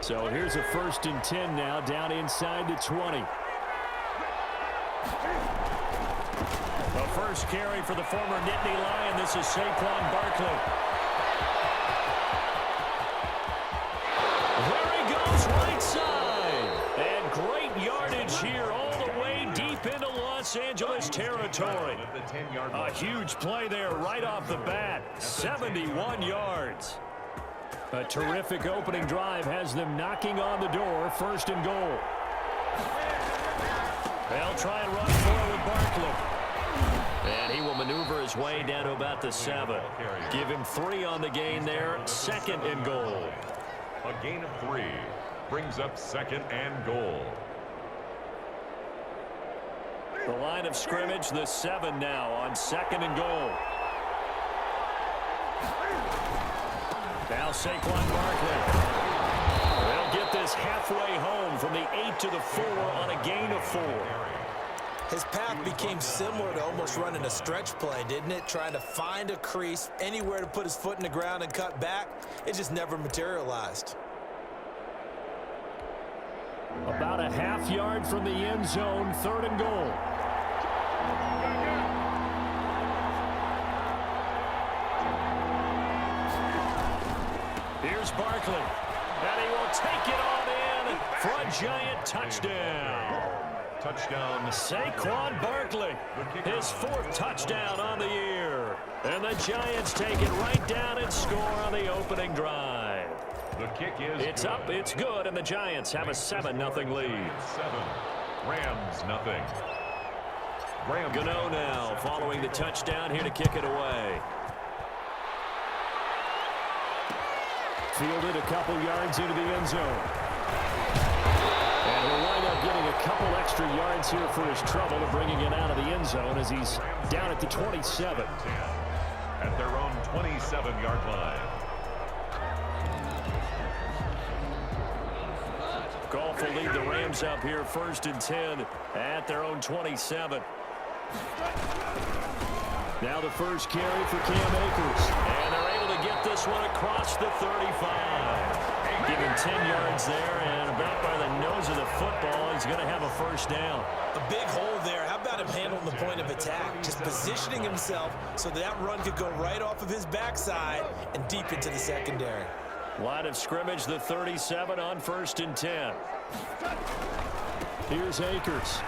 So here's a 1st and 10 now, down inside the 20. The first carry for the former Nittany Lion. This is Saquon Barkley. There he goes, right side. And great yardage here all the way deep into Los Angeles territory. A huge play there right off the bat. 71 yards. A terrific opening drive has them knocking on the door. 1st and goal. They'll try and run forward with Barkley. And he will maneuver his way down to about the 7. Give him 3 on the gain there. 2nd and goal. A gain of 3 brings up 2nd and goal. The line of scrimmage, the 7 now on 2nd and goal. Now Saquon Barkley. They'll get this halfway home from the 8 to the 4 on a gain of 4. His path became similar to almost running a stretch play, didn't it? Trying to find a crease, anywhere to put his foot in the ground and cut back. It just never materialized. About a half yard from the end zone, 3rd and goal. Here's Barkley, and he will take it on in for a giant touchdown. Touchdown. Saquon Barkley, his 4th touchdown on the year. And the Giants take it right down and score on the opening drive. The kick is It's good. up, it's good, and the Giants have a 7-0 lead. 7. Rams nothing. Rams. Gano now following the touchdown here to kick it away. Fielded a couple yards into the end zone. And he'll wind up getting a couple extra yards here for his trouble of bringing it out of the end zone as he's down at the 27. At their own 27-yard line. Goff will lead the Rams up here 1st and 10 at their own 27. Now the first carry for Cam Akers. And they're able to get this one across the 35. Give him 10 yards there, and about by the nose of the football, he's going to have a 1st down. A big hole there. How about him handling the point of attack? Just positioning himself so that run could go right off of his backside and deep into the secondary. Line of scrimmage, the 37 on 1st and 10. Here's Akers.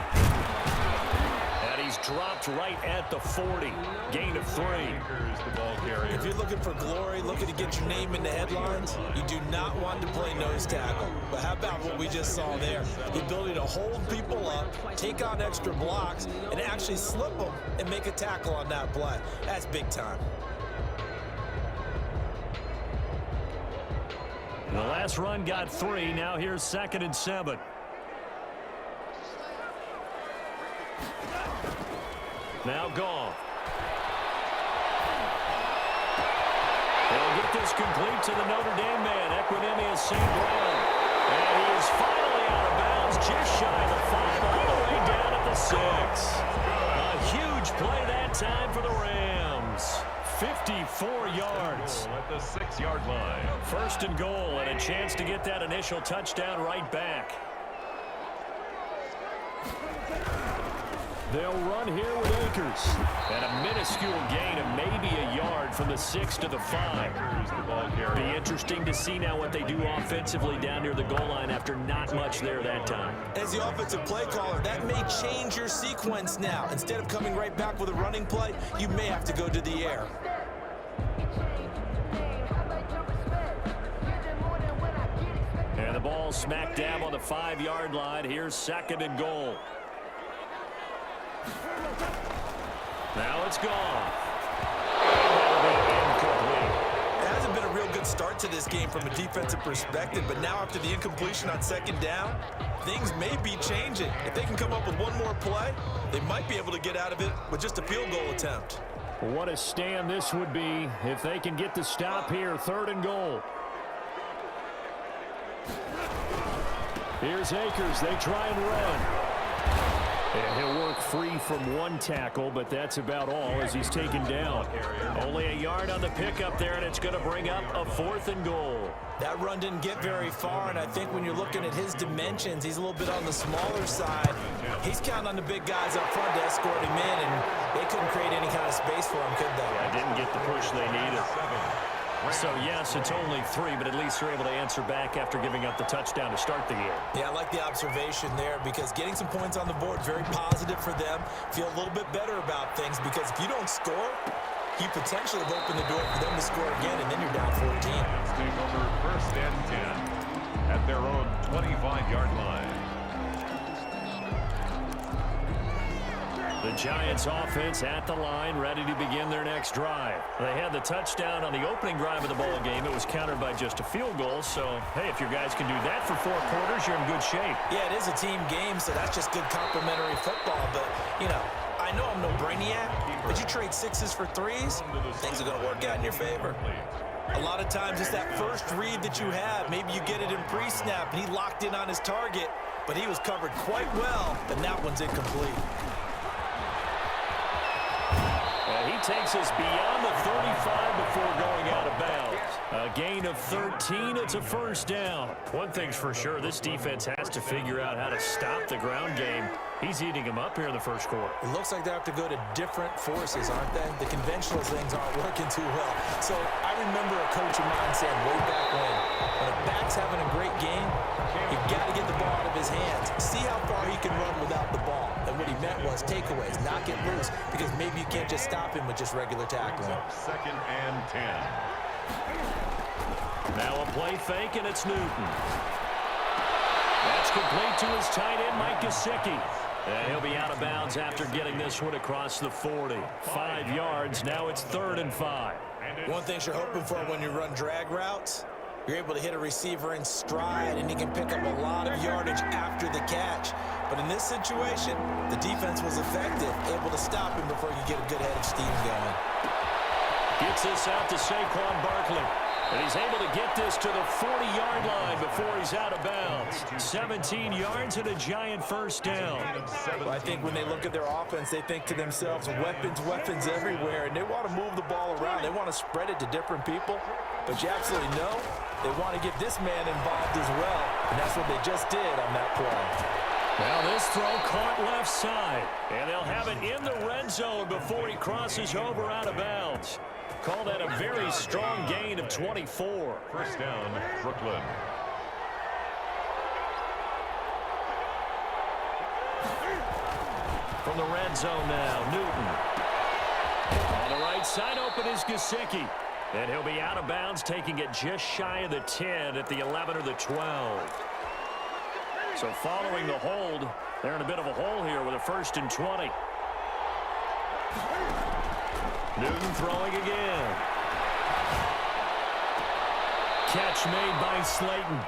And he's dropped right at the 40. Gain of 3. The ball carrier. If you're looking for glory, looking to get your name in the headlines, you do not want to play nose tackle. But how about what we just saw there? The ability to hold people up, take on extra blocks, and actually slip them and make a tackle on that play. That's big time. The last run got 3. Now here's 2nd and 7. Now Goff. They'll get this complete to the Notre Dame man, Equinemius St. Brown. And he is finally out of bounds, just shy of the 5, all the way down at the 6. A huge play that time for the Rams. 54 yards. At the 6-yard line. 1st and goal, and a chance to get that initial touchdown right back. They'll run here with Akers. And a minuscule gain of maybe a yard from the 6 to the 5. Be interesting to see now what they do offensively down near the goal line after not much there that time. As the offensive play caller, that may change your sequence now. Instead of coming right back with a running play, you may have to go to the air. And the ball smack dab on the 5-yard line. Here's 2nd and goal. Now it's gone. It hasn't been a real good start to this game from a defensive perspective, but now after the incompletion on 2nd down, things may be changing. If they can come up with one more play, they might be able to get out of it with just a field goal attempt. What a stand this would be if they can get the stop here. 3rd and goal. Here's Akers. They try and run. And he'll work free from one tackle, but that's about all as he's taken down. Only a yard on the pickup there, and it's going to bring up a 4th and goal. That run didn't get very far, and I think when you're looking at his dimensions, he's a little bit on the smaller side. He's counting on the big guys up front to escort him in, and they couldn't create any kind of space for him, could they? Yeah, didn't get the push they needed. So, yes, it's only 3, but at least they're able to answer back after giving up the touchdown to start the game. Yeah, I like the observation there because getting some points on the board, very positive for them. Feel a little bit better about things because if you don't score, you potentially have opened the door for them to score again, and then you're down 14. Let's take over 1st and 10 at their own 25-yard line. The Giants offense at the line, ready to begin their next drive. They had the touchdown on the opening drive of the ball game. It was countered by just a field goal. So, hey, if your guys can do that for 4 quarters, you're in good shape. Yeah, it is a team game, so that's just good complimentary football. But, you know, I know I'm no brainiac, but you trade 6s for 3s, things are going to work out in your favor. A lot of times it's that first read that you have. Maybe you get it in pre-snap, and he locked in on his target, but he was covered quite well, and that one's incomplete. He takes us beyond the 35 before going out of bounds. A gain of 13, it's a 1st down. One thing's for sure, this defense has to figure out how to stop the ground game. He's eating them up here in the 1st quarter. It looks like they have to go to different forces, aren't they? The conventional things aren't working too well. So I remember a coach of mine saying way back when a back's having a great game, you've got to get the ball out of his hands. See how far he can run without the ball. And what he meant was takeaways, knock it loose, because maybe you can't just stop him with just regular tackling. 2nd and 10. Now a play fake, and it's Newton. That's complete to his tight end, Mike Gesicki. And he'll be out of bounds after getting this one across the 40. 5 yards, now it's 3rd and 5. One thing you're hoping for when you run drag routes, you're able to hit a receiver in stride, and he can pick up a lot of yardage after the catch. But in this situation, the defense was effective, able to stop him before you get a good head of steam going. Gets this out to Saquon Barkley. And he's able to get this to the 40-yard line before he's out of bounds. 17 yards and a giant 1st down. Well, I think when they look at their offense, they think to themselves, weapons everywhere, and they want to move the ball around. They want to spread it to different people. But you absolutely know they want to get this man involved as well, and that's what they just did on that play. Now this throw caught left side, and they'll have it in the red zone before he crosses over out of bounds. Call that a very strong gain of 24. 1st down, Brooklyn. From the red zone now, Newton. On the right side, open is Gesicki. And he'll be out of bounds, taking it just shy of the 10 at the 11 or the 12. So following the hold, they're in a bit of a hole here with a 1st and 20. Newton throwing again. Catch made by Slayton.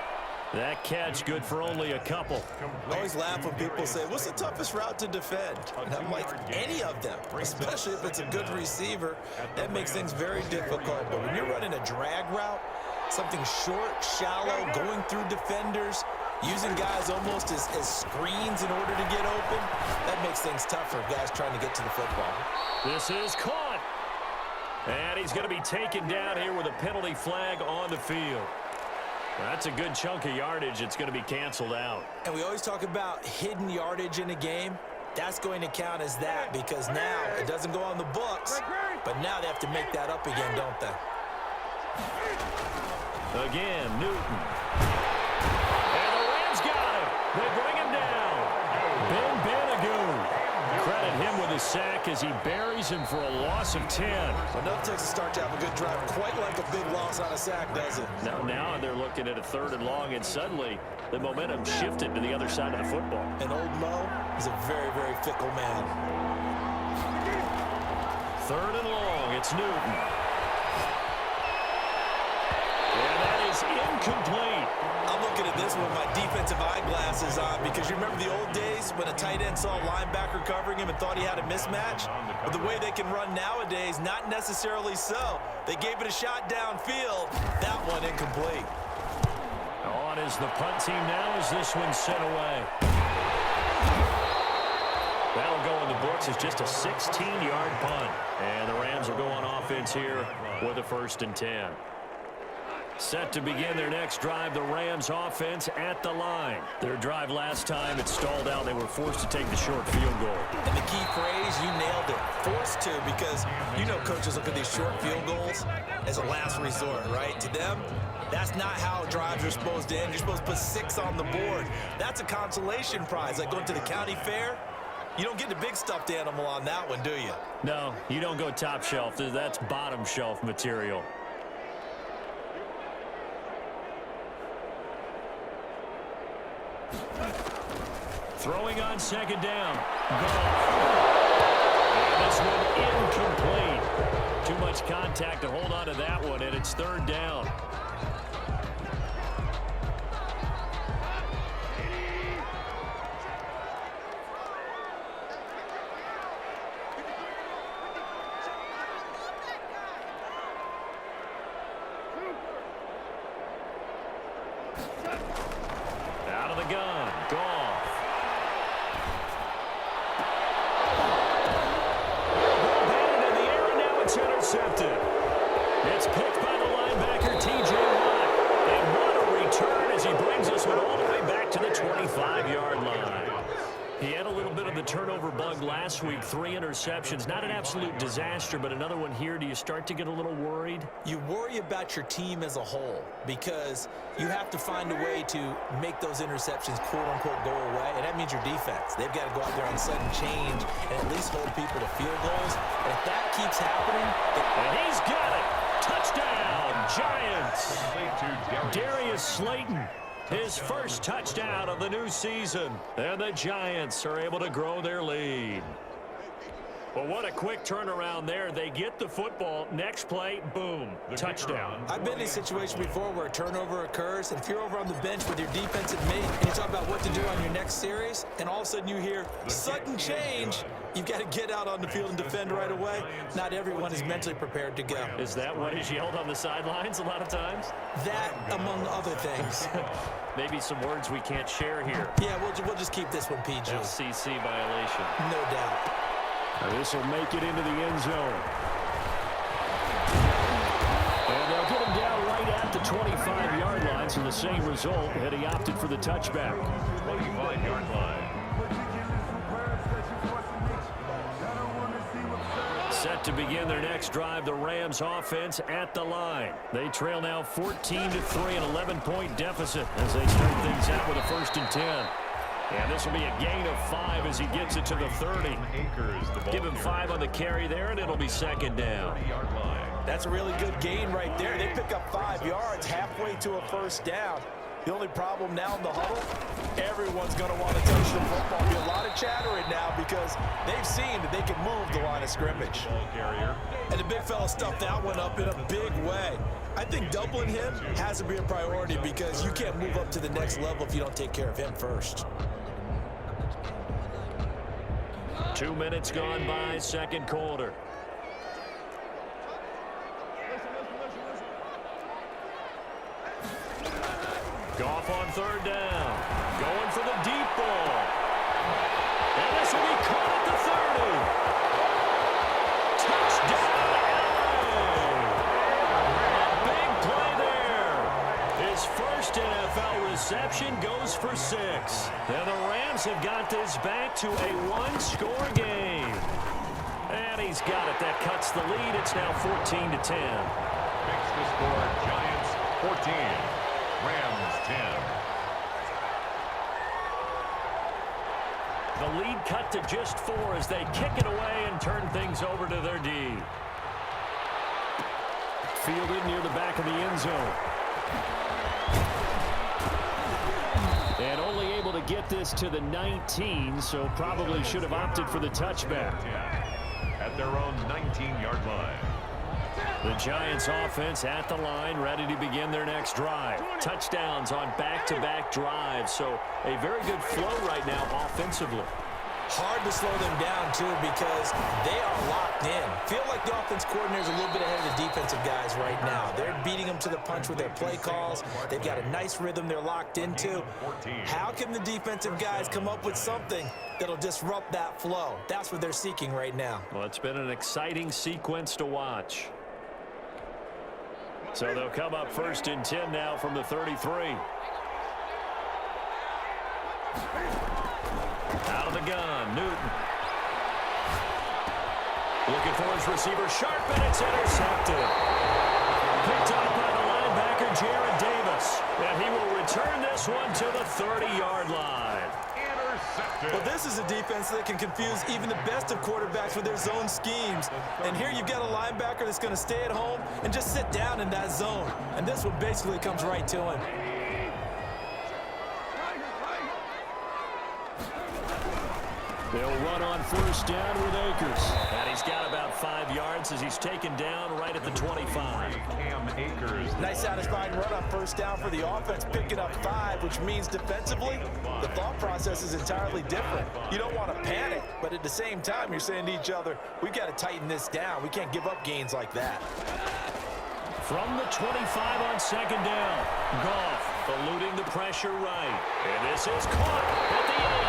That catch good for only a couple. I always laugh when people say, what's the toughest route to defend? And I'm like, any of them, especially if it's a good receiver. That makes things very difficult. But when you're running a drag route, something short, shallow, going through defenders, using guys almost as screens in order to get open, that makes things tough for guys trying to get to the football. This is caught. And he's going to be taken down here with a penalty flag on the field. That's a good chunk of yardage. It's going to be canceled out. And we always talk about hidden yardage in a game. That's going to count as that because now it doesn't go on the books, but now they have to make that up again, don't they? Again, Newton. And the Rams got him. They bring him down. Ben Banagoo. Credit him with a sack as he buries him for a loss of 10. Well, no Texas start to have a good drive. Quite like a big loss on a sack, does it? Now they're looking at a 3rd and long, and suddenly the momentum shifted to the other side of the football. And old Mo is a very, very fickle man. 3rd and long, it's Newton. And that is incomplete. I'm looking at this with my defensive eyeglasses on because you remember the old days when a tight end saw a linebacker covering him and thought he had a mismatch? But the way they can run nowadays, not necessarily so. They gave it a shot downfield. That one incomplete. On is the punt team now as this one's sent away. That'll go in the books as just a 16-yard punt. And the Rams will go on offense here with a 1st and 10. Set to begin their next drive, the Rams offense at the line. Their drive last time, it stalled out. They were forced to take the short field goal. And the key phrase, you nailed it. Forced to, because you know coaches look at these short field goals as a last resort, right? To them, that's not how drives are supposed to end. You're supposed to put 6 on the board. That's a consolation prize, like going to the county fair. You don't get the big stuffed animal on that one, do you? No, you don't go top shelf. That's bottom shelf material. Throwing on 2nd down. And this one incomplete. Too much contact to hold on to that one, and it's 3rd down. Out of the gun. Goff. Batted in the air, and now it's intercepted. It's picked by the linebacker, T.J. Watt. And what a return as he brings this one all the way back to the 25-yard line. He had a little bit of the turnover bug last week, 3 interceptions. Not an absolute disaster, but another one here. Do you start to get a little worried? You worry about your team as a whole because you have to find a way to make those interceptions, quote-unquote, go away, and that means your defense. They've got to go out there on sudden change and at least hold people to field goals. And if that keeps happening... And he's got it! Touchdown, Giants! Darius Slayton. His first touchdown of the new season. And the Giants are able to grow their lead. Well, what a quick turnaround there. They get the football. Next play, boom, touchdown. I've been in a situation before where a turnover occurs, and if you're over on the bench with your defensive mate and you talk about what to do on your next series, and all of a sudden you hear sudden change, you've got to get out on the field and defend right away. Not everyone is mentally prepared to go. Is that what is yelled on the sidelines a lot of times? That, among other things. Maybe some words we can't share here. Yeah, we'll just keep this one PG. FCC violation. No doubt. This will make it into the end zone. And they'll get him down right at the 25-yard line, so the same result had he opted for the touchback. 25-yard line. Set to begin their next drive, the Rams offense at the line. They trail now 14-3, an 11-point deficit as they start things out with a 1st and 10. And this will be a gain of 5 as he gets it to the 30. Give him 5 on the carry there, and it'll be 2nd down. That's a really good gain right there. They pick up 5 yards halfway to a 1st down. The only problem now in the huddle, everyone's going to want to touch the football. There'll be a lot of chattering now because they've seen that they can move the line of scrimmage. And the big fella stuffed that one up in a big way. I think doubling him has to be a priority because you can't move up to the next level if you don't take care of him first. 2 minutes gone by, 2nd quarter. Goff on 3rd down. Going for the deep ball. And this will be caught at the 30. Touchdown! A big play there. His first NFL reception goes for 6. And the Rams have got this back to a 1-score game. And he's got it. That cuts the lead. It's now 14-10. Makes the score Giants 14. Rams 10. The lead cut to just 4 as they kick it away and turn things over to their D. Fielded near the back of the end zone. And only able to get this to the 19, so probably should have opted for the touchback. At their own 19-yard line. The Giants offense at the line, ready to begin their next drive. Touchdowns on back-to-back drives, so a very good flow right now offensively. Hard to slow them down, too, because they are locked in. Feel like the offense coordinator is a little bit ahead of the defensive guys right now. They're beating them to the punch with their play calls. They've got a nice rhythm they're locked into. How can the defensive guys come up with something that'll disrupt that flow? That's what they're seeking right now. Well, it's been an exciting sequence to watch. So they'll come up 1st and 10 now from the 33. Out of the gun, Newton. Looking for his receiver, sharp, and it's intercepted. Picked up by the linebacker, Jared Davis. And he will return this one to the 30-yard line. Intercepted. Well, this is a defense that can confuse even the best of quarterbacks with their zone schemes. And here you've got a linebacker that's going to stay at home and just sit down in that zone. And this one basically comes right to him. They'll run on 1st down with Akers. And he's got about 5 yards as he's taken down right at the 25. Cam Akers. Nice satisfying run on 1st down for the offense, picking up 5, which means defensively, the thought process is entirely different. You don't want to panic, but at the same time, you're saying to each other, we've got to tighten this down. We can't give up gains like that. From the 25 on 2nd down, Goff eluding the pressure right. And this is caught at the 8.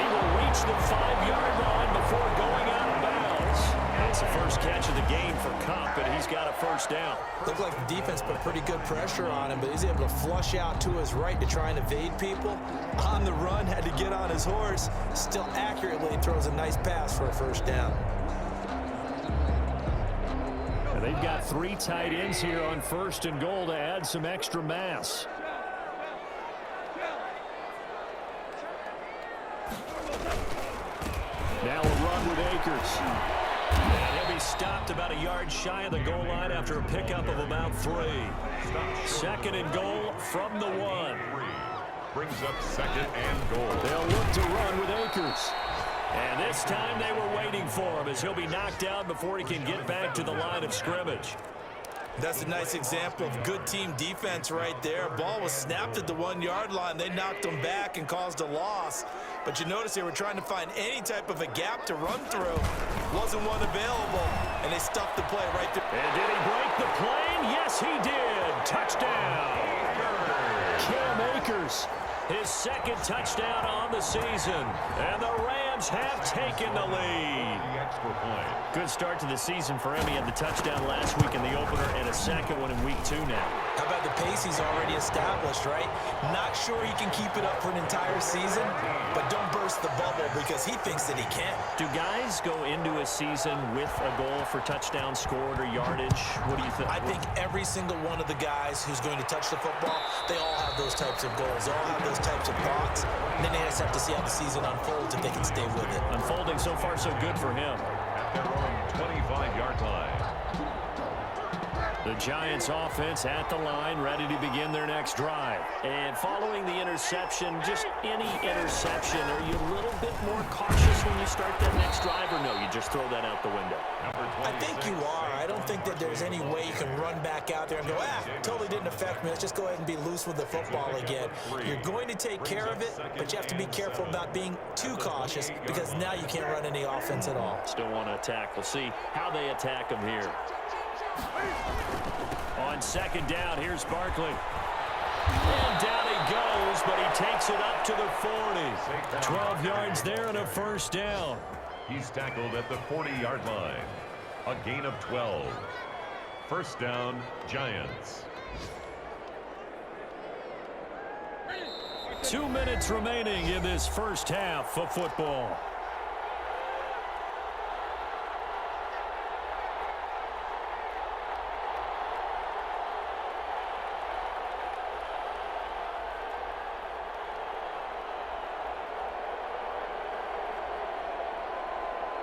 He will reach the 5-yard line before going out of bounds. That's the first catch of the game for Kupp, and he's got a 1st down. Looked like the defense put pretty good pressure on him, but he's able to flush out to his right to try and evade people. On the run, had to get on his horse. Still accurately throws a nice pass for a 1st down. And they've got 3 tight ends here on 1st and goal to add some extra mass. Now a run with Akers. And he'll be stopped about a yard shy of the goal line after a pickup of about 3. 2nd and goal from the 1. Brings up 2nd and goal. They'll look to run with Akers. And this time they were waiting for him as he'll be knocked out before he can get back to the line of scrimmage. That's a nice example of good team defense right there. Ball was snapped at the 1-yard line. They knocked him back and caused a loss. But you notice they were trying to find any type of a gap to run through. Wasn't one available, and they stuffed the play right there. And did he break the plane? Yes, he did. Touchdown. Cam Akers, his 2nd touchdown on the season. And the Rams have taken the lead. The extra point. Good start to the season for him. He had the touchdown last week in the opener and a 2nd one in week 2 now. How about the pace he's already established, right? Not sure he can keep it up for an entire season, but don't burst the bubble because he thinks that he can. Do guys go into a season with a goal for touchdown scored or yardage? What do you think? I think every single one of the guys who's going to touch the football, they all have those types of goals. They all have those types of thoughts. And then they just have to see how the season unfolds if they can stay with it. Unfolding so far so good for him. At their own 25-yard line. The Giants offense at the line, ready to begin their next drive. And following the interception, just any interception, are you a little bit more cautious when you start that next drive, or no, you just throw that out the window? I think you are. I don't think that there's any way you can run back out there and go, totally didn't affect me. Let's just go ahead and be loose with the football again. You're going to take care of it, but you have to be careful about being too cautious because now you can't run any offense at all. Still want to attack. We'll see how they attack him here. On 2nd down, here's Barkley. And down he goes, but he takes it up to the 40. 12 yards there and a 1st down. He's tackled at the 40-yard line. A gain of 12. 1st down, Giants. 2 minutes remaining in this 1st half of football.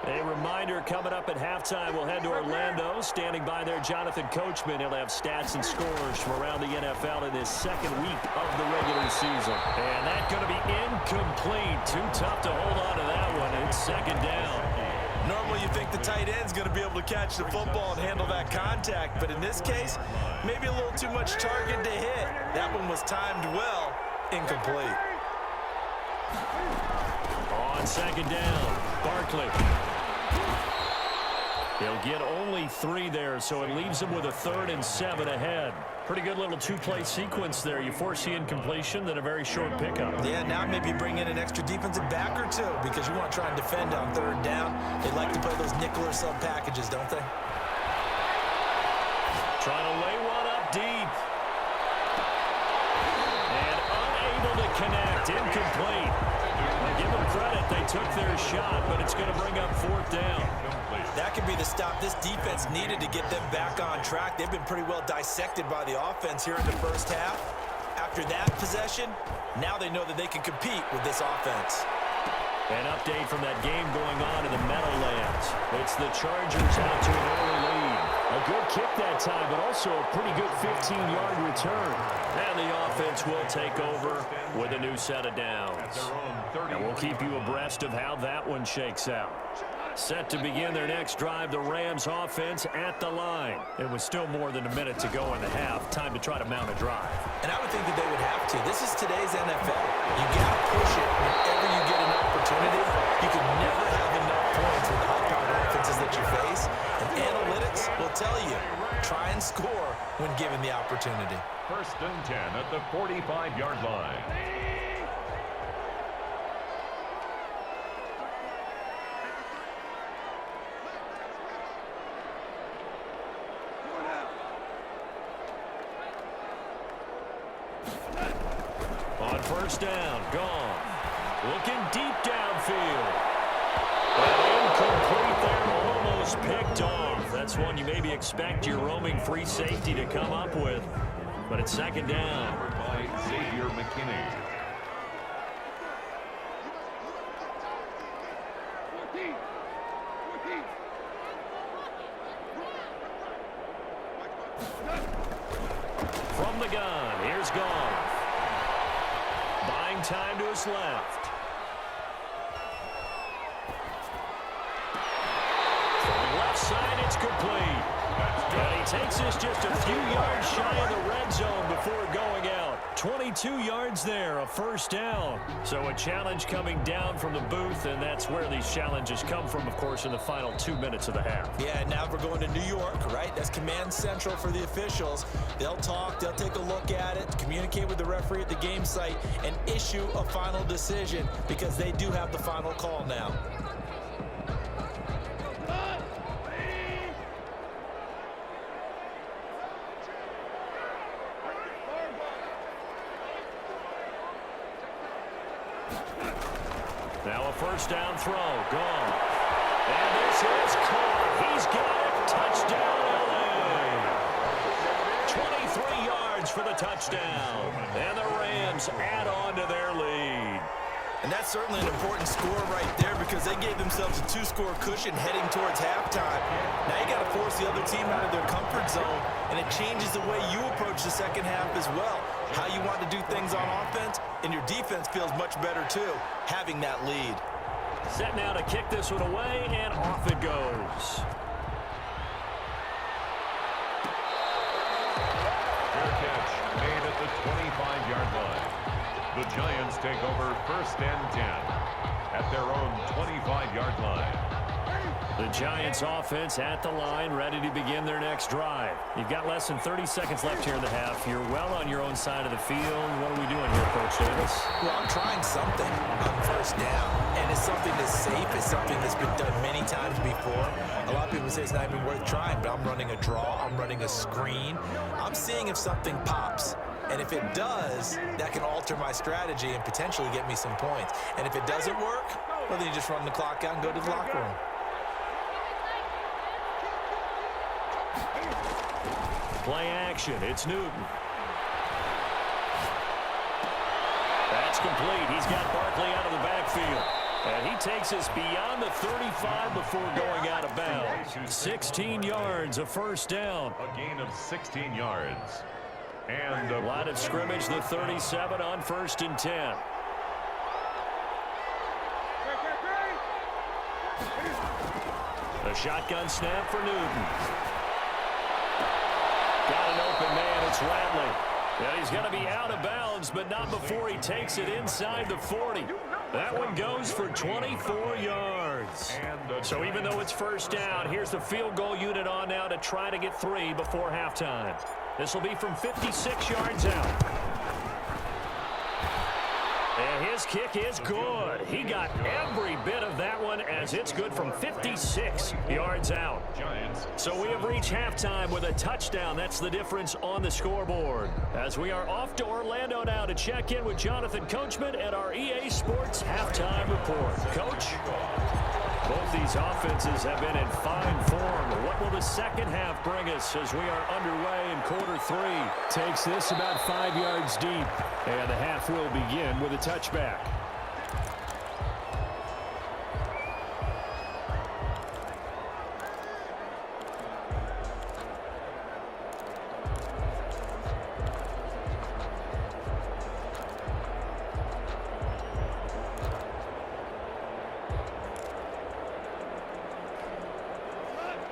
A reminder coming up at halftime, we'll head to Orlando. Standing by there, Jonathan Coachman. He'll have stats and scores from around the NFL in this 2nd week of the regular season. And that's going to be incomplete. Too tough to hold on to that one. It's 2nd down. Normally you think the tight end's going to be able to catch the football and handle that contact, but in this case, maybe a little too much target to hit. That one was timed well, incomplete. On second down. Barkley. He'll get only 3 there, so it leaves him with a 3rd and 7 ahead. Pretty good little 2-play sequence there. You force the incompletion, then a very short pickup. Yeah, now maybe bring in an extra defensive back or 2 because you want to try and defend on 3rd down. They like to play those nickel or sub packages, don't they? Trying to lay one up deep. And unable to connect. Incomplete. Well, give them credit. They took their shot, but it's going to bring up 4th down. That could be the stop this defense needed to get them back on track. They've been pretty well dissected by the offense here in the first half. After that possession, now they know that they can compete with this offense. An update from that game going on in the Meadowlands. It's the Chargers out to an early lead. A good kick that time, but also a pretty good 15-yard return. And the offense will take over with a new set of downs. And we'll keep you abreast of how that one shakes out. Set to begin their next drive, the Rams offense at the line. It was still more than a minute to go in the half. Time to try to mount a drive. And I would think that they would have to. This is today's NFL. You got to push it whenever you get an opportunity. You can never have enough points with the high-powered offenses that you face. And analytics will tell you, try and score when given the opportunity. 1st and 10 at the 45-yard line. On 1st down, gone. Looking deep downfield. And incomplete there, almost picked off. That's one you maybe expect your roaming free safety to come up with. But it's 2nd down. By Xavier McKinney. From the gun, here's Goff. Buying time to his left. From the left side, it's complete. And he takes this just a few yards shy of the red zone before going out. 22 yards there, a 1st down. So a challenge coming down from the booth, and that's where these challenges come from, of course, in the final 2 minutes of the half. Yeah, now we're going to New York, right? That's command central for the officials. They'll talk, they'll take a look at it, communicate with the referee at the game site, and issue a final decision because they do have the final call now. Now a 1st down throw, gone. And this is caught. He's got it. Touchdown, LA. 23 yards for the touchdown. And the Rams add on to their lead. And that's certainly an important score right there because they gave themselves a 2-score cushion heading towards halftime. Now you got to force the other team out of their comfort zone, and it changes the way you approach the second half as well. How you want to do things on offense, and your defense feels much better too, having that lead. Set now to kick this one away, and off it goes. Fair catch made at the 25-yard line. The Giants take over 1st and 10 at their own 25-yard line. The Giants offense at the line, ready to begin their next drive. You've got less than 30 seconds left here in the half. You're well on your own side of the field. What are we doing here, Coach Davis? Well, I'm trying something on 1st down, and it's something that's safe. It's something that's been done many times before. A lot of people say it's not even worth trying, but I'm running a draw. I'm running a screen. I'm seeing if something pops. And if it does, that can alter my strategy and potentially get me some points. And if it doesn't work, well, then you just run the clock out and go to the locker room. Play action. It's Newton. That's complete. He's got Barkley out of the backfield. And he takes us beyond the 35 before going out of bounds. 16 yards, a 1st down. A gain of 16 yards. And a line of scrimmage, the 37 on 1st and 10. A shotgun snap for Newton. Got an open man, it's Radley. And he's going to be out of bounds, but not before he takes it inside the 40. That one goes for 24 yards. So even though it's first down, here's the field goal unit on now to try to get 3 before halftime. This will be from 56 yards out. And his kick is good. He got every bit of that one as it's good from 56 yards out. So we have reached halftime with a touchdown. That's the difference on the scoreboard. As we are off to Orlando now to check in with Jonathan Coachman at our EA Sports Halftime Report. Coach? Both these offenses have been in fine form. What will the second half bring us as we are underway in quarter 3? Takes this about 5 yards deep. And the half will begin with a touchback.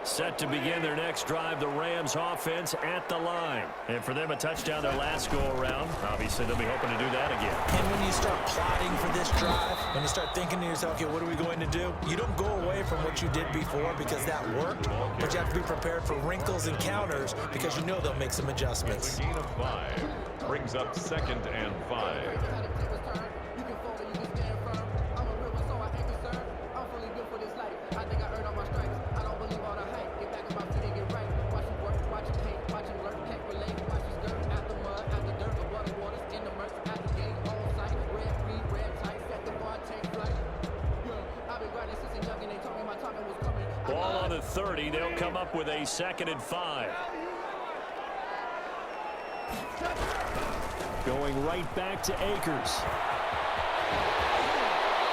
Set to begin their next drive, the Rams offense at the line. And for them, a touchdown their last go-around. Obviously, they'll be hoping to do that again. And when you start plotting for this drive, when you start thinking to yourself, okay, what are we going to do? You don't go away from what you did before because that worked, but you have to be prepared for wrinkles and counters because you know they'll make some adjustments. A gain of 5 brings up 2nd and 5. Ball on the 30. They'll come up with a 2nd and 5. Going right back to Akers.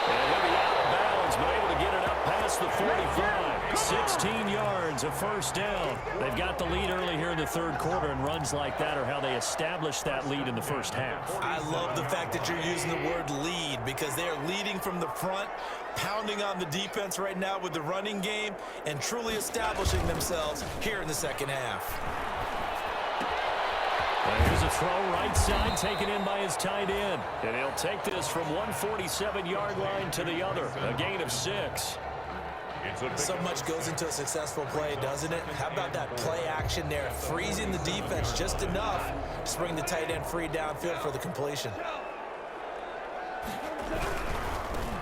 And he'll be out of bounds, but able to get it up past the 45. 16 yards, a first down. They've got the lead early here in the third quarter, and runs like that are how they establish that lead in the first half. I love the fact that you're using the word lead because they are leading from the front, pounding on the defense right now with the running game, and truly establishing themselves here in the second half. And here's a throw right side taken in by his tight end. And he'll take this from 147-yard line to the other. A gain of 6. So much goes into a successful play, doesn't it? How about that play action there, freezing the defense just enough to bring the tight end free downfield for the completion.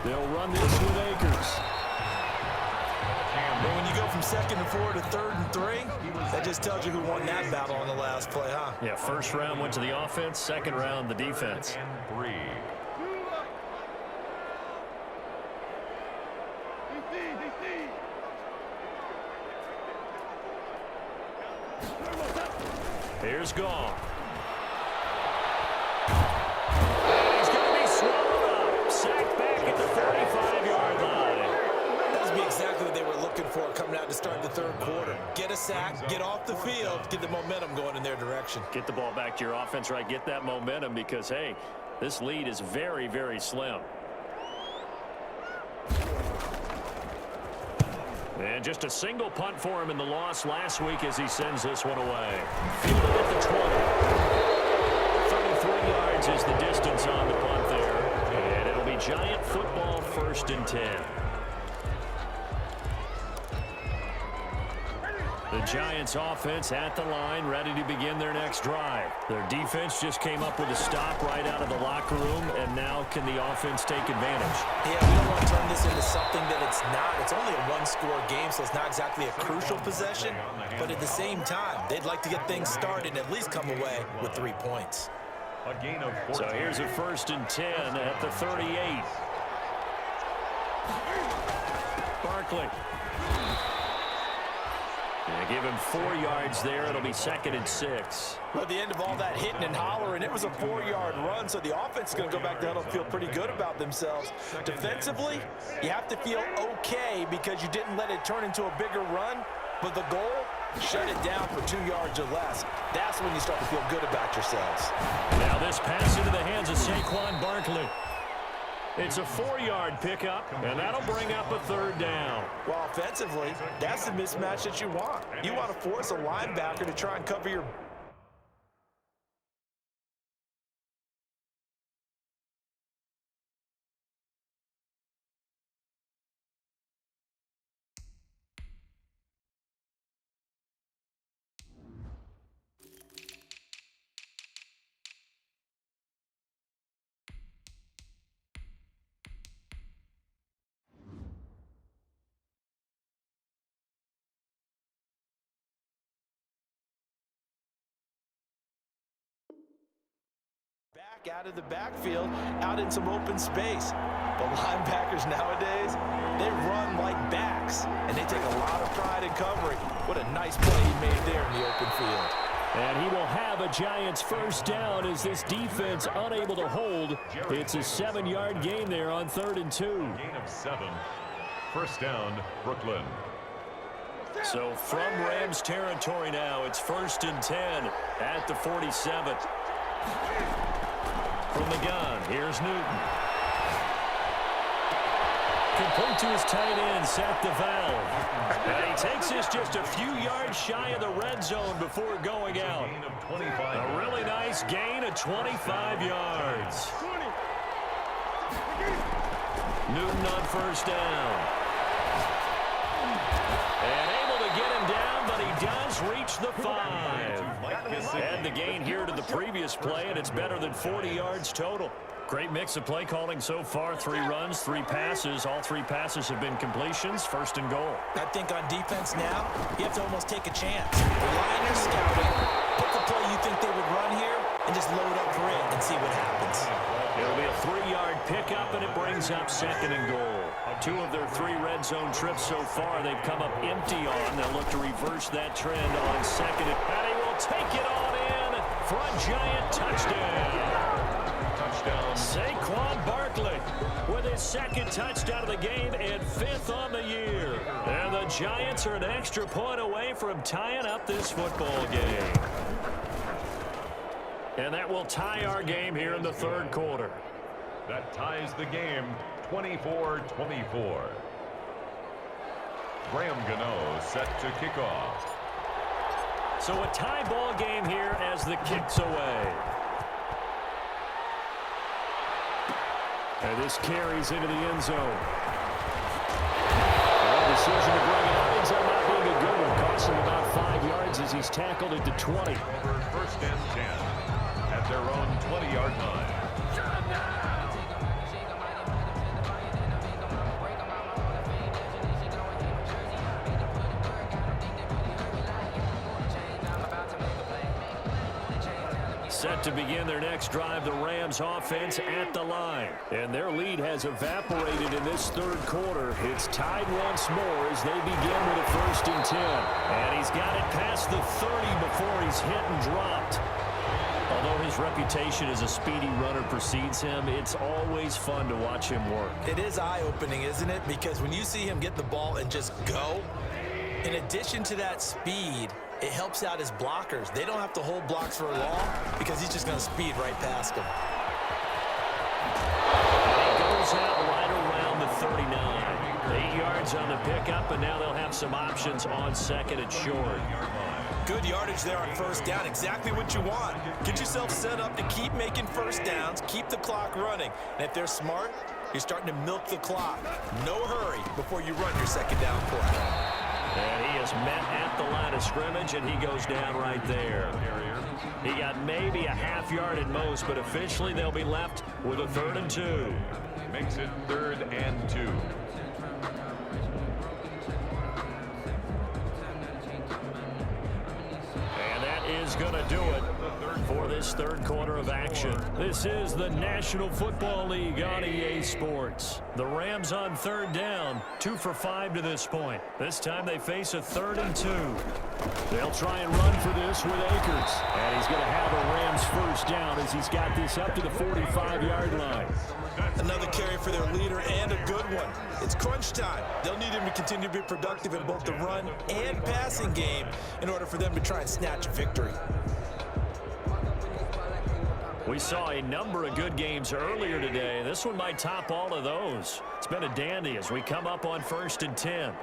They'll run this with Akers. But when you go from 2nd and 4 to 3rd and 3, that just tells you who won that battle on the last play, huh? Yeah, first round went to the offense, second round the defense. And 3. Here's Gall. And he's going to be swallowed up. Sacked back at the 45-yard line. That would be exactly what they were looking for coming out to start the third quarter. Get a sack, get off the field, get the momentum going in their direction. Get the ball back to your offense, right? Get that momentum because, hey, this lead is very, very slim. And just a single punt for him in the loss last week as he sends this one away. Fielded at the 20. 33 yards is the distance on the punt there. And it'll be Giant football, 1st and 10. The Giants offense at the line, ready to begin their next drive. Their defense just came up with a stop right out of the locker room, and now can the offense take advantage? Yeah, we don't want to turn this into something that it's not. It's only a one-score game, so it's not exactly a crucial possession. But at the same time, they'd like to get things started and at least come away with 3 points. A gain of 14. So here's a 1st and 10 at the 38. Barkley. They give him 4 yards there. It'll be 2nd and 6. Well, at the end of all that hitting and hollering, it was a 4-yard run, so the offense is going to go back to huddle and feel pretty good about themselves. Defensively, you have to feel okay because you didn't let it turn into a bigger run, but the goal, shut it down for 2 yards or less. That's when you start to feel good about yourselves. Now this pass into the hands of Saquon Barkley. It's a 4-yard pickup, and that'll bring up a 3rd down. Well, offensively, that's the mismatch that you want. You want to force a linebacker to try and cover your out of the backfield, out in some open space. But linebackers nowadays, they run like backs, and they take a lot of pride in covering. What a nice play he made there in the open field. And he will have a Giants first down as this defense unable to hold. It's a 7-yard gain there on 3rd and 2. Gain of 7. First down, Brooklyn. So from Rams territory now, it's 1st and 10 at the 47. From the gun, here's Newton. Complete to his tight end, Seth DeValve. And he takes this just a few yards shy of the red zone before going out. A really nice gain of 25 yards. Newton on first down. And able to get him down, but he does reach the 5. And the gain here to the previous play, and it's better than 40 yards total. Great mix of play calling so far. 3 runs, 3 passes. All 3 passes have been completions. 1st and goal. I think on defense now, you have to almost take a chance. Rely on your scouting. Pick the play you think they would run here, and just load up for it and see what happens. It'll be a 3-yard pickup, and it brings up 2nd and goal. 2 of their 3 red zone trips so far, they've come up empty on. They'll look to reverse that trend on 2nd. And he will take it on in for a Giant touchdown. Touchdown. Saquon Barkley with his 2nd touchdown of the game and 5th on the year. And the Giants are an extra point away from tying up this football game. And that will tie our game here in the 3rd quarter. That ties the game 24-24. Graham Gano set to kick off. So a tie ball game here as the kick's away. And this carries into the end zone. The decision to bring it out ends up not being a good one. Costs him about 5 yards as he's tackled at the 20. Over 1st and 10 at their own 20-yard line. Set to begin their next drive, the Rams offense at the line. And their lead has evaporated in this 3rd quarter. It's tied once more as they begin with a 1st and 10. And he's got it past the 30 before he's hit and dropped. Although his reputation as a speedy runner precedes him, it's always fun to watch him work. It is eye-opening, isn't it? Because when you see him get the ball and just go, in addition to that speed, it helps out his blockers. They don't have to hold blocks for long because he's just going to speed right past them. And he goes out right around the 39. 8 yards on the pickup, and now they'll have some options on 2nd and short. Good yardage there on 1st down. Exactly what you want. Get yourself set up to keep making 1st downs, keep the clock running. And if they're smart, you're starting to milk the clock. No hurry before you run your 2nd down play. And he is met at the line of scrimmage, and he goes down right there. He got maybe a half yard at most, but officially they'll be left with a 3rd and 2. Makes it 3rd and 2. And that is going to do it for this 3rd quarter of action. This is the National Football League on EA Sports. The Rams on 3rd down, 2 for 5 to this point. This time they face a 3rd and 2. They'll try and run for this with Akers. And he's going to have a Rams first down as he's got this up to the 45-yard line. Another carry for their leader and a good one. It's crunch time. They'll need him to continue to be productive in both the run and passing game in order for them to try and snatch a victory. We saw a number of good games earlier today. This one might top all of those. It's been a dandy as we come up on 1st and 10.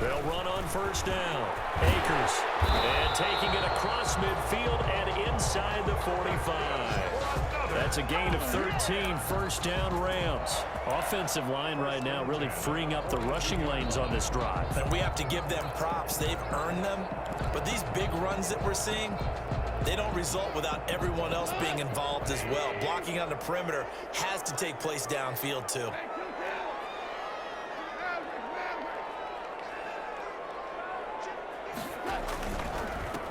They'll run on 1st down. Akers. And taking it across midfield and inside the 45. That's a gain of 13, 1st down Rams. Offensive line right now really freeing up the rushing lanes on this drive. And we have to give them props. They've earned them. But these big runs that we're seeing, they don't result without everyone else being involved as well. Blocking on the perimeter has to take place downfield too.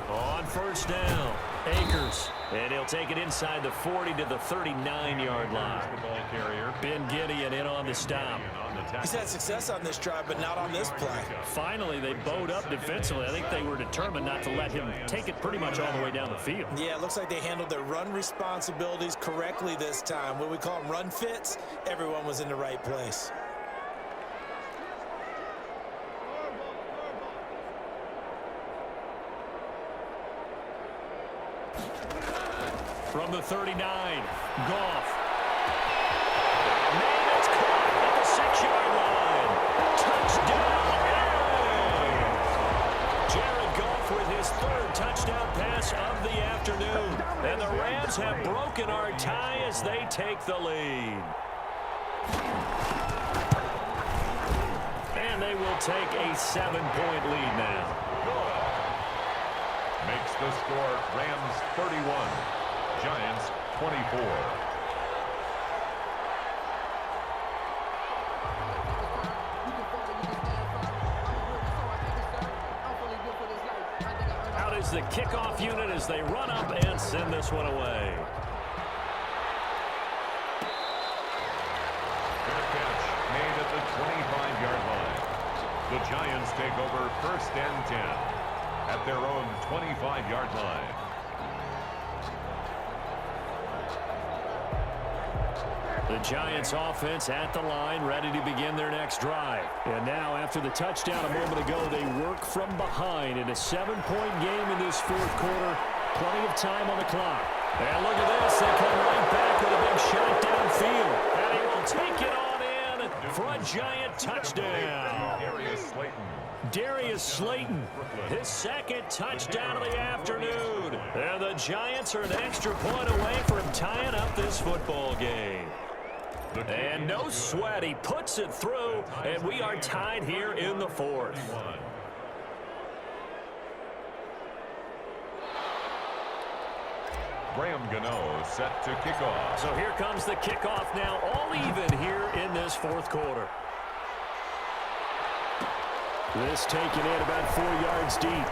On first down, Akers. And he'll take it inside the 40 to the 39-yard line. The ball carrier. Ben Gideon in on the stop. He's had success on this drive, but not on this play. Finally, they bowed up defensively. I think they were determined not to let him take it pretty much all the way down the field. Yeah, it looks like they handled their run responsibilities correctly this time. What we call them run fits, everyone was in the right place. From the 39, Goff. Man, it's caught at the 6-yard line. Touchdown, Aaron! Jared Goff with his third touchdown pass of the afternoon. And the Rams have broken our tie as they take the lead. And they will take a 7-point lead now. Makes the score Rams 31. Giants 24. Out is the kickoff unit as they run up and send this one away. Fair catch made at the 25-yard line. The Giants take over first and 10 at their own 25-yard line. The Giants offense at the line, ready to begin their next drive. And now, after the touchdown a moment ago, they work from behind in a 7-point game in this fourth quarter. Plenty of time on the clock. And look at this. They come right back with a big shot downfield. And he will take it on in for a Giant touchdown. Darius Slayton, his second touchdown of the afternoon. And the Giants are an extra point away from tying up this football game. And no sweat, he puts it through, and we are tied here in the fourth. Graham Gano set to kick off. So here comes the kickoff now, all even here in this fourth quarter. This taken in about 4 yards deep.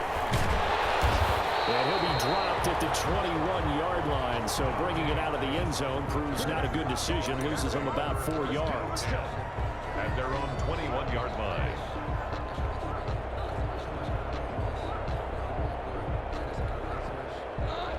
And he'll be dropped at the 21-yard line, so bringing it out of the end zone proves not a good decision, loses him about 4 yards. At their own 21-yard line.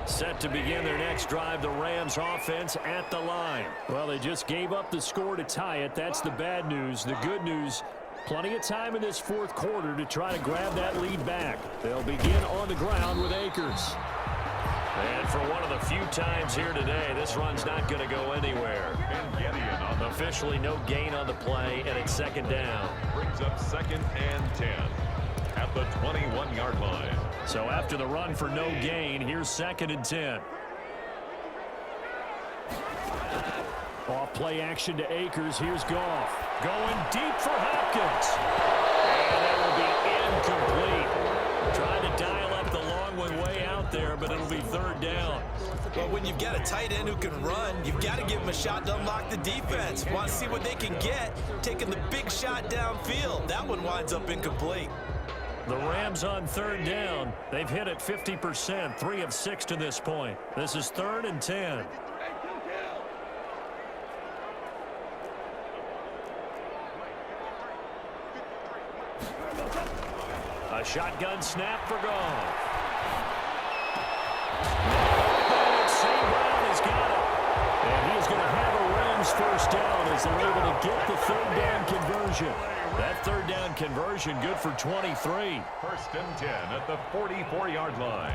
Set to begin their next drive, the Rams offense at the line. Well, they just gave up the score to tie it. That's the bad news. The good news, plenty of time in this fourth quarter to try to grab that lead back. They'll begin on the ground with Akers. And for one of the few times here today, this run's not going to go anywhere. Officially no gain on the play, and it's second down. Brings up second and 10 at the 21-yard line. So after the run for no gain, here's second and 10. Off play action to Akers. Here's Goff. Going deep for Hopkins. And that will be incomplete. Trying to dial up the long one way out there, but it'll be third down. Well, when you've got a tight end who can run, you've got to give him a shot to unlock the defense. Want to see what they can get, taking the big shot downfield. That one winds up incomplete. The Rams on third down. They've hit it 50%, 3 of 6 to this point. This is third and 10. A shotgun snap for Goff. St. Brown has got it. And he is going to have a Rams first down as they're able to get the third down conversion. That third down conversion good for 23. First and 10 at the 44-yard line.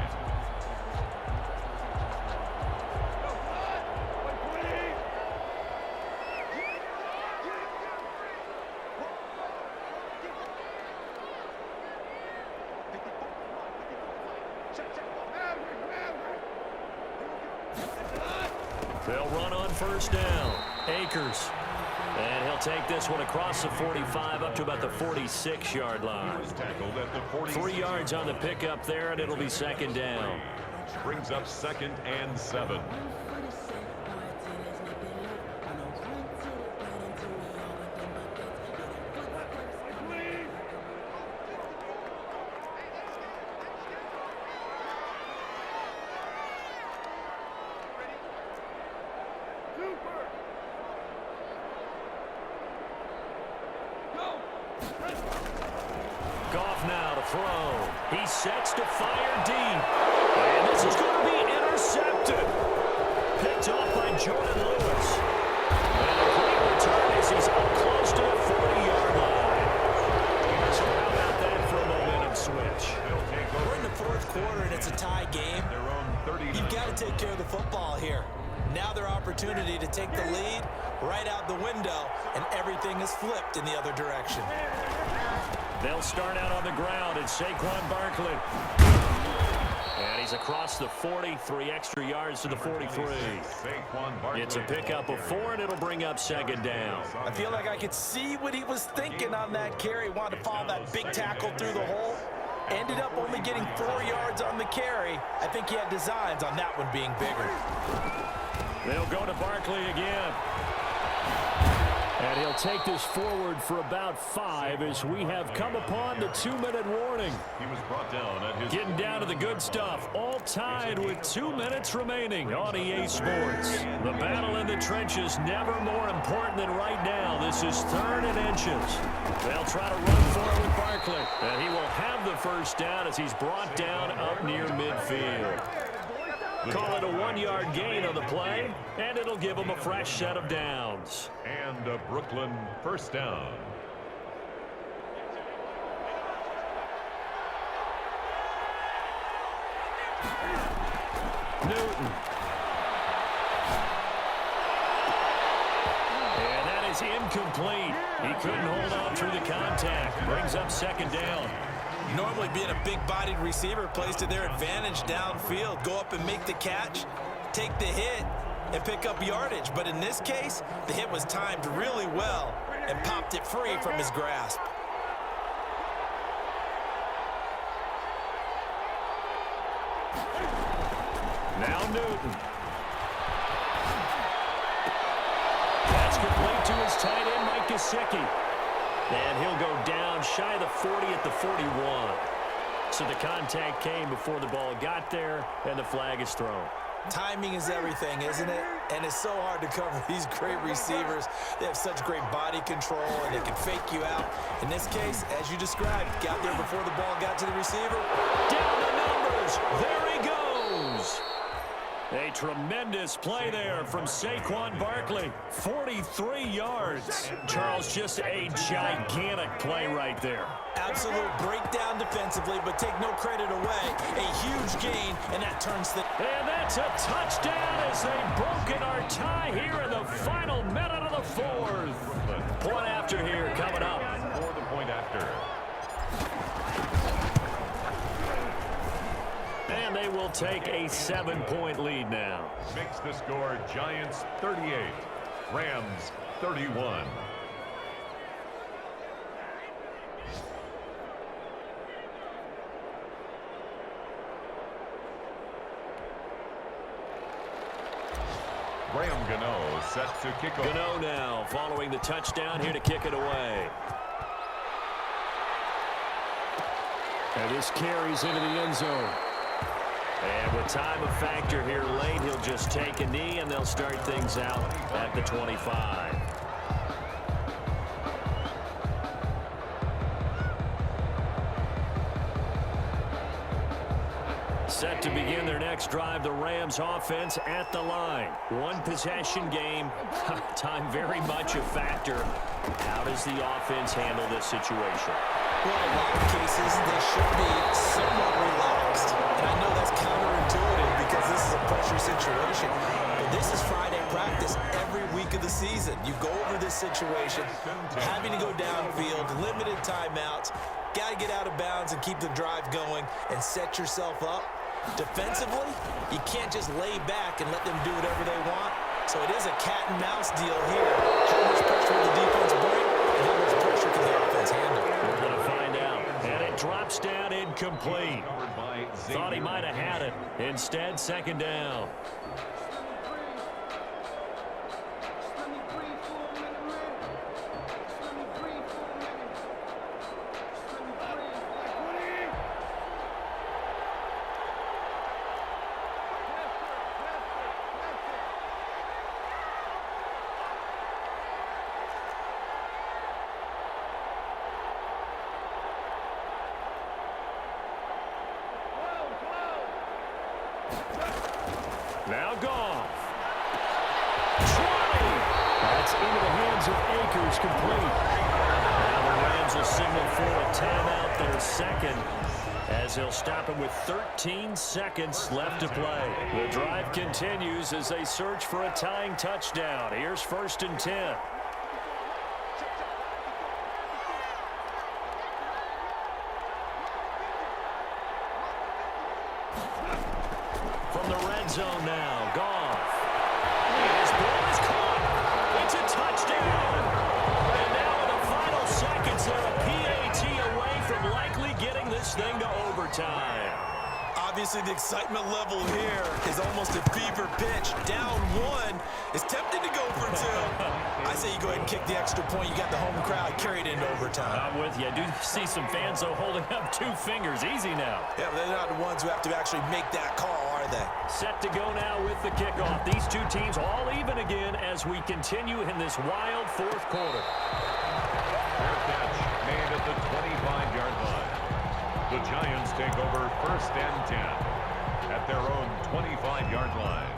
They'll run on first down. Akers. And he'll take this one across the 45 up to about the 46-yard line. 3 yards on the pickup there, and it'll be second down. Brings up second and 7. throw. He sets to fire deep. And this is going to be intercepted. Picked off by Jordan Lewis. And a great return as he's up close to the 40-yard line. So how about that for a momentum switch? We're in the fourth quarter, and it's a tie game. You've got to take care of the football here. Now their opportunity to take the lead right out the window, and everything is flipped in the other direction. They'll start out on the ground. It's Saquon Barkley. And he's across the 40, 3 extra yards to the 43. It's a pickup of 4, and it'll bring up second down. I feel like I could see what he was thinking on that carry. Wanted to follow that big tackle through the hole. Ended up only getting 4 yards on the carry. I think he had designs on that one being bigger. They'll go to Barkley again. And he'll take this forward for about 5 as we have come upon the 2-minute warning. He was brought down at his Getting down to the good stuff. All tied with 2 minutes remaining on EA Sports. The battle in the trenches never more important than right now. This is 3rd and inches. They'll try to run for it with Barkley. And he will have the first down as he's brought down up near midfield. Call it a 1-yard gain on the play, and it'll give him a fresh set of downs. and a Brooklyn first down. Newton. And that is incomplete. He couldn't hold on through the contact. Brings up second down. Normally being a big-bodied receiver plays to their advantage downfield. Go up and make the catch, take the hit, and pick up yardage. But in this case, the hit was timed really well and popped it free from his grasp. Now Newton. That's complete to his tight end, Mike Gesicki. And he'll go down shy of the 40 at the 41. So the contact came before the ball got there, and the flag is thrown. Timing is everything, isn't it? And it's so hard to cover these great receivers. They have such great body control, and they can fake you out. In this case, as you described, got there before the ball got to the receiver. Down the numbers. There he goes. A tremendous play there from Saquon Barkley. 43 yards. Charles, just a gigantic play right there. Absolute breakdown defensively, but take no credit away. A huge gain, and that turns the... And that's a touchdown as they've broken our tie here in the final minute of the fourth. Point after here coming up. For the point after. And they will take a 7-point lead now. Makes the score Giants 38, Rams 31. Graham Gano set to kick off. Gano now following the touchdown here to kick it away. And this carries into the end zone. And with time a factor here late, he'll just take a knee, and they'll start things out at the 25. Set to begin their next drive, the Rams offense at the line. One possession game, time very much a factor. How does the offense handle this situation? Well, in a lot of cases, they should be somewhat relaxed. And I know that's counterintuitive because this is a pressure situation. But this is Friday practice every week of the season. You go over this situation, having to go downfield, limited timeouts, got to get out of bounds and keep the drive going and set yourself up. Defensively, you can't just lay back and let them do whatever they want. So it is a cat and mouse deal here. How much pressure will the defense bring and how much pressure can the offense handle? We're going to find out. And it drops down incomplete. Thought he might have had it. Instead, second down. Now Goff. 20. That's into the hands of Akers, complete. Now the Rams will signal for a timeout, their second, as they'll stop it with 13 seconds left to play. The drive continues as they search for a tying touchdown. Here's 1st and 10. From the red zone now, Goff. His ball is caught. It's a touchdown. And now in the final seconds, they're a PAT away from likely getting this thing to overtime. Obviously, the excitement level here is almost a fever pitch. Down one is tempted to go for two. I say you go ahead and kick the extra point. You got the home crowd carried into overtime. I'm with you. I do see some fans, though, holding up 2 fingers. Easy now. Yeah, but they're not the ones who have to actually make that call, are they? Set to go now with the kickoff. These two teams all even again as we continue in this wild 4th quarter. Fair catch made at the 25-yard line. The Giants take over 1st and 10 at their own 25-yard line.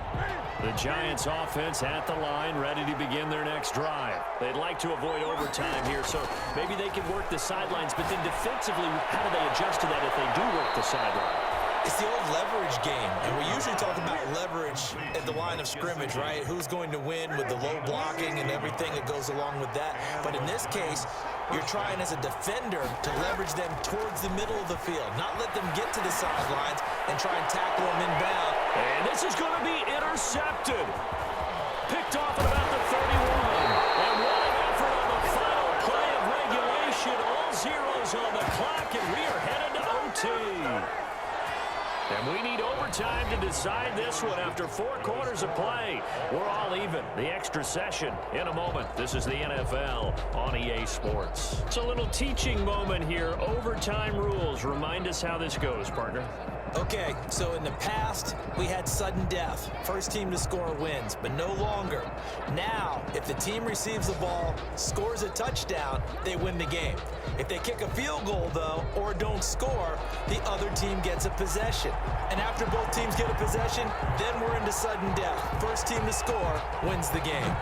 The Giants offense at the line, ready to begin their next drive. They'd like to avoid overtime here, so maybe they can work the sidelines, but then defensively, how do they adjust to that if they do work the sideline? It's the old leverage game, and we usually talk about leverage at the line of scrimmage, right? Who's going to win with the low blocking and everything that goes along with that. But in this case, you're trying as a defender to leverage them towards the middle of the field, not let them get to the sidelines and try and tackle them inbound. And this is going to be intercepted. Picked off at about the 31. And what an effort on the final play of regulation. All zeros on the clock, and we are headed to OT. And we need overtime to decide this one after 4 quarters of play. We're all even. The extra session in a moment. This is the NFL on EA Sports. It's a little teaching moment here. Overtime rules. Remind us how this goes, partner. Okay, so in the past, we had sudden death. First team to score wins, but no longer. Now, if the team receives the ball, scores a touchdown, they win the game. If they kick a field goal, though, or don't score, the other team gets a possession. And after both teams get a possession, then we're into sudden death. First team to score wins the game.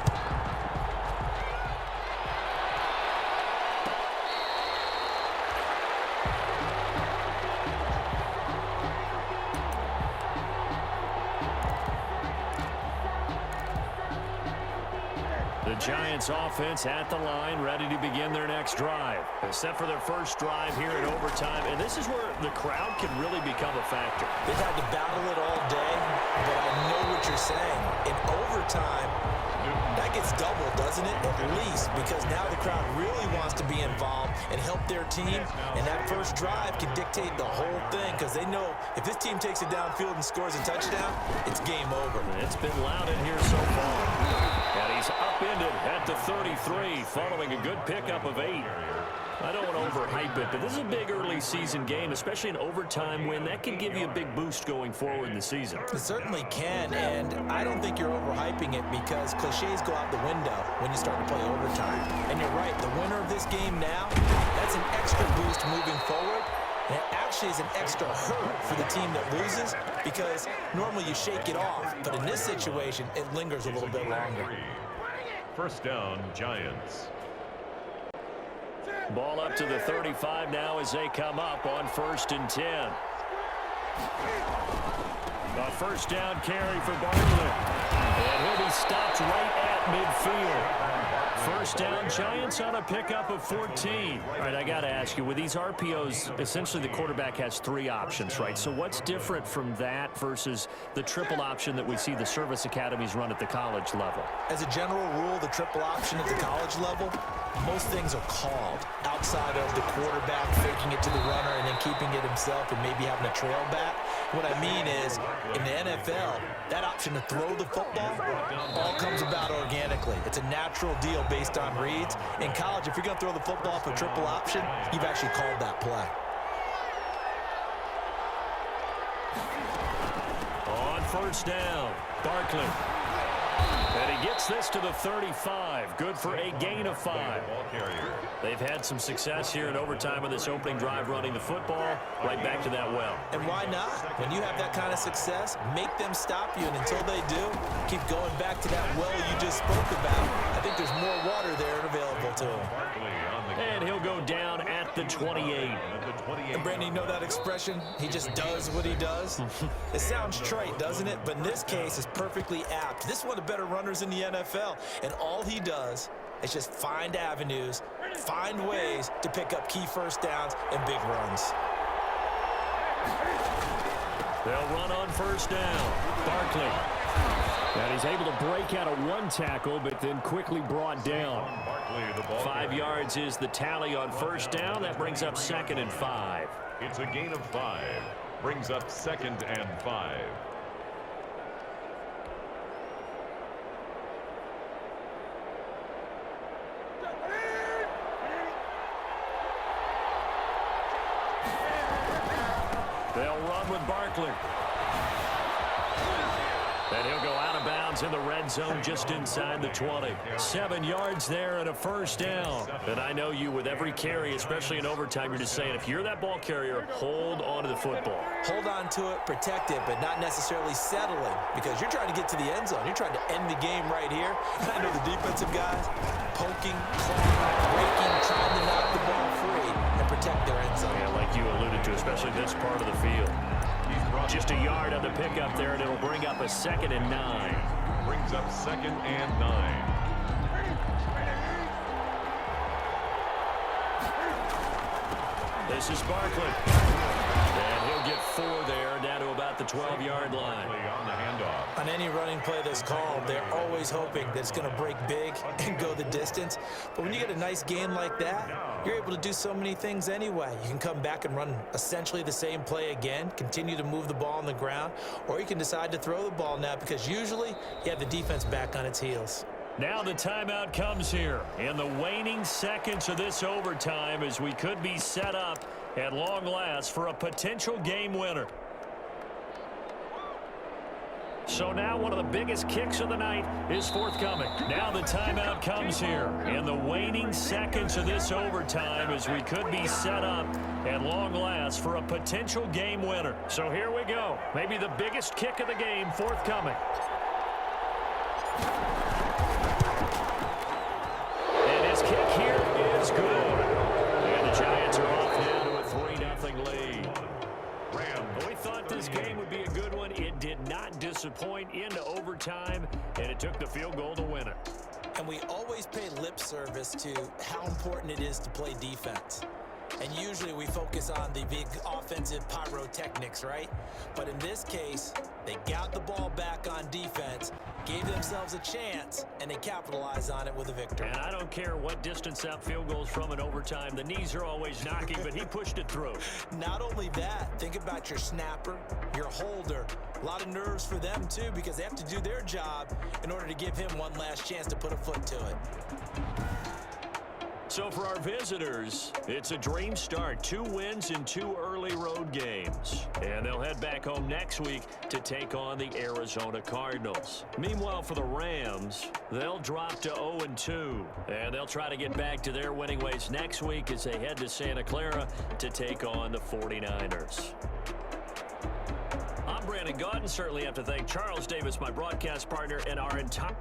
The Giants offense at the line, ready to begin their next drive. Set for their first drive here in overtime, and this is where the crowd can really become a factor. They've had to battle it all day, but I know what you're saying. In overtime, that gets doubled, doesn't it? At least, because now the crowd really wants to be involved and help their team, and that first drive can dictate the whole thing, because they know if this team takes it downfield and scores a touchdown, it's game over. It's been loud in here so far. And he's upended at the 33, following a good pickup of 8. I don't want to overhype it, but this is a big early season game, especially an overtime win. That can give you a big boost going forward in the season. It certainly can, and I don't think you're overhyping it because cliches go out the window when you start to play overtime. And you're right, the winner of this game now, that's an extra boost moving forward. And it actually is an extra hurt for the team that loses because normally you shake it off. But in this situation, it lingers a little bit longer. First down, Giants. Ball up to the 35 now as they come up on 1st and 10. A first down carry for Barkley. And he'll be stopped right at midfield. First down, Giants on a pickup of 14. All right, I got to ask you, with these RPOs, essentially the quarterback has 3 options, right? So what's different from that versus the triple option that we see the service academies run at the college level? As a general rule, the triple option at the college level, most things are called outside of the quarterback faking it to the runner and then keeping it himself and maybe having a trail back. What I mean is, in the NFL, that option to throw the football all comes about organically. It's a natural deal based on reads. In college, if you're going to throw the football for triple option, you've actually called that play. On first down, Barkley. And he gets this to the 35. Good for a gain of 5. They've had some success here in overtime of this opening drive running the football. Right back to that well. And why not? When you have that kind of success, make them stop you. And until they do, keep going back to that well you just spoke about. I think there's more water there available to him. And he'll go down at the 28. And Brandon, you know that expression? He just does what he does? It sounds trite, doesn't it? But in this case, it's perfectly apt. This is one of the better runners in the NFL. And all he does is just find avenues, find ways to pick up key first downs and big runs. They'll run on first down. Barkley. And he's able to break out of one tackle, but then quickly brought down. 5 yards is the tally on first down. That brings up 2nd and 5. It's a gain of 5. Brings up 2nd and 5. They'll run with Barkley. And he'll go out of bounds in the red zone just inside the 20. 7 yards there and a first down. And I know you with every carry, especially in overtime, you're just saying if you're that ball carrier, hold on to the football. Hold on to it, protect it, but not necessarily settling because you're trying to get to the end zone. You're trying to end the game right here. I know the defensive guys poking, clawing, breaking, trying to knock the ball free and protect their end zone. Yeah, like you alluded to, especially this part of the field. Just a yard on the pickup there, and it'll bring up a 2nd and 9. Brings up 2nd and 9. This is Barkley. And he'll get 4 there, down to about the 12-yard line. On the handoff. On any running play that's called, they're always hoping that it's going to break big and go the distance. But when you get a nice gain like that, you're able to do so many things anyway. You can come back and run essentially the same play again, continue to move the ball on the ground, or you can decide to throw the ball now because usually you have the defense back on its heels. Now the timeout comes here in the waning seconds of this overtime as we could be set up at long last for a potential game winner. So now one of the biggest kicks of the night is forthcoming. Now the timeout comes here in the waning seconds of this overtime as we could be set up at long last for a potential game winner. So here we go. Maybe the biggest kick of the game forthcoming. And his kick here is good. And the Giants are off now to a 3-0 lead. We thought this game would be a good one. It did not disappoint into overtime, and it took the field goal to win it. And we always pay lip service to how important it is to play defense. And usually we focus on the big offensive pyrotechnics, right? But in this case, they got the ball back on defense, gave themselves a chance, and they capitalized on it with a victory. And I don't care what distance that field goes from in overtime. The knees are always knocking, but he pushed it through. Not only that, think about your snapper, your holder. A lot of nerves for them, too, because they have to do their job in order to give him one last chance to put a foot to it. So for our visitors, it's a dream start. 2 wins in 2 early road games. And they'll head back home next week to take on the Arizona Cardinals. Meanwhile, for the Rams, they'll drop to 0-2. And they'll try to get back to their winning ways next week as they head to Santa Clara to take on the 49ers. I'm Brandon Gaudin. Certainly have to thank Charles Davis, my broadcast partner, and our entire